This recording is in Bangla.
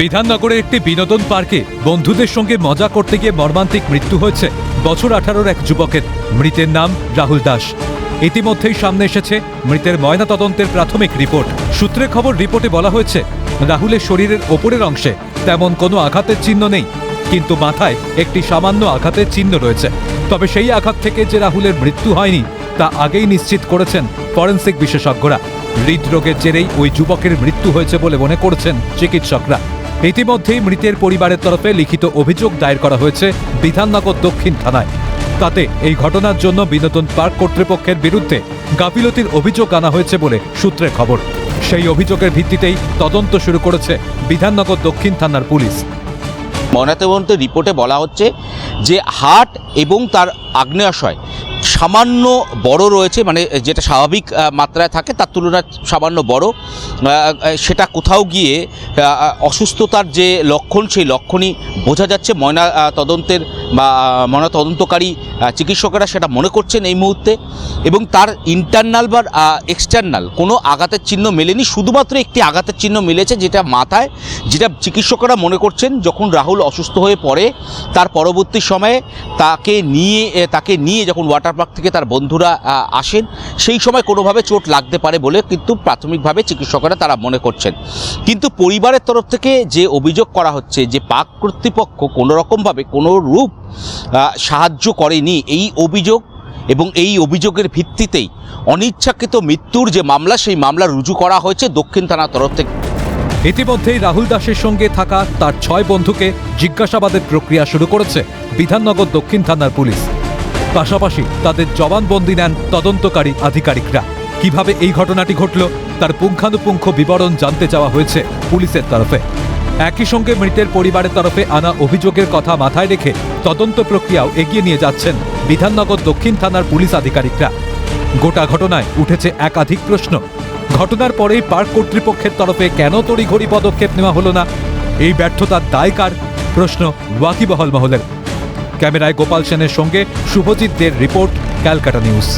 বিধাননগরের একটি বিনোদন পার্কে বন্ধুদের সঙ্গে মজা করতে গিয়ে মর্মান্তিক মৃত্যু হয়েছে বছর 18-র এক যুবকের। মৃতের নাম রাহুল দাস। ইতিমধ্যেই সামনে এসেছে মৃতের ময়নাতদন্তের প্রাথমিক রিপোর্ট। সূত্রে খবর, রিপোর্টে বলা হয়েছে রাহুলের শরীরের ওপরের অংশে তেমন কোনো আঘাতের চিহ্ন নেই, কিন্তু মাথায় একটি সামান্য আঘাতের চিহ্ন রয়েছে। তবে সেই আঘাত থেকে যে রাহুলের মৃত্যু হয়নি তা আগেই নিশ্চিত করেছেন ফরেনসিক বিশেষজ্ঞরা। হৃদরোগের জেরেই ওই যুবকের মৃত্যু হয়েছে বলে মনে করছেন চিকিৎসকরা। ইতিমধ্যেই মৃতের পরিবারের তরফে লিখিত অভিযোগ দায়ের করা হয়েছে বিধাননগর দক্ষিণ থানায়। তাতে এই ঘটনার জন্য বিনোদন পার্ক কর্তৃপক্ষের বিরুদ্ধে গাফিলতির অভিযোগ আনা হয়েছে বলে সূত্রে খবর। সেই অভিযোগের ভিত্তিতেই তদন্ত শুরু করেছে বিধাননগর দক্ষিণ থানার পুলিশ। ময়নাতদন্তের রিপোর্টে বলা হচ্ছে যে হার্ট এবং তার আগ্নেয়াশয় সামান্য বড় রয়েছে, মানে যেটা স্বাভাবিক মাত্রায় থাকে তার তুলনায় সামান্য বড়। সেটা কোথাও গিয়ে অসুস্থতার যে লক্ষণ, সেই লক্ষণই বোঝা যাচ্ছে। ময়নাতদন্তকারী চিকিৎসকেরা সেটা মনে করছেন এই মুহূর্তে। এবং তার ইন্টারনাল বা এক্সটার্নাল কোনো আঘাতের চিহ্ন মেলেনি, শুধুমাত্র একটি আঘাতের চিহ্ন মিলেছে যেটা মাথায়, যেটা চিকিৎসকরা মনে করছেন যখন রাহুল অসুস্থ হয়ে পড়ে তার পরবর্তী সময়ে তাকে নিয়ে যখন ওয়াটার পার্ক থেকে তার বন্ধুরা আসেন, সেই সময় কোনোভাবে চোট লাগতে পারে বলে কিন্তু প্রাথমিকভাবে চিকিৎসকরা তারা মনে করছেন। কিন্তু পরিবারের তরফ থেকে যে অভিযোগ করা হচ্ছে যে পার্ক কর্তৃপক্ষ কোনোরকমভাবে কোনো রূপ সাহায্য করেনি, এই অভিযোগ এবং এই অভিযোগের ভিত্তিতেই অনিচ্ছাকৃত মৃত্যুর যে মামলা, সেই মামলা রুজু করা হয়েছে দক্ষিণ থানার তরফ থেকে। ইতিমধ্যেই রাহুল দাসের সঙ্গে থাকা তার 6 বন্ধুকে জিজ্ঞাসাবাদের প্রক্রিয়া শুরু করেছে বিধাননগর দক্ষিণ থানার পুলিশ। পাশাপাশি তাদের জবানবন্দি নেন তদন্তকারী আধিকারিকরা। কিভাবে এই ঘটনাটি ঘটল তার পুঙ্খানুপুঙ্খ বিবরণ জানতে চাওয়া হয়েছে পুলিশের তরফে। একই সঙ্গে মৃতের পরিবারের তরফে আনা অভিযোগের কথা মাথায় রেখে তদন্ত প্রক্রিয়াও এগিয়ে নিয়ে যাচ্ছেন বিধাননগর দক্ষিণ থানার পুলিশ আধিকারিকরা। গোটা ঘটনায় উঠেছে একাধিক প্রশ্ন। ঘটনার পরেই পার্ক কর্তৃপক্ষের তরফে কেন তড়িঘড়ি পদক্ষেপ নেওয়া হলো না? এই ব্যর্থতার দায় কার? প্রশ্ন ওয়াকিবহাল মহলের। ক্যামেরায় গোপাল সেনের সঙ্গে শুভজিৎ দের রিপোর্ট, ক্যালকাটা নিউজ।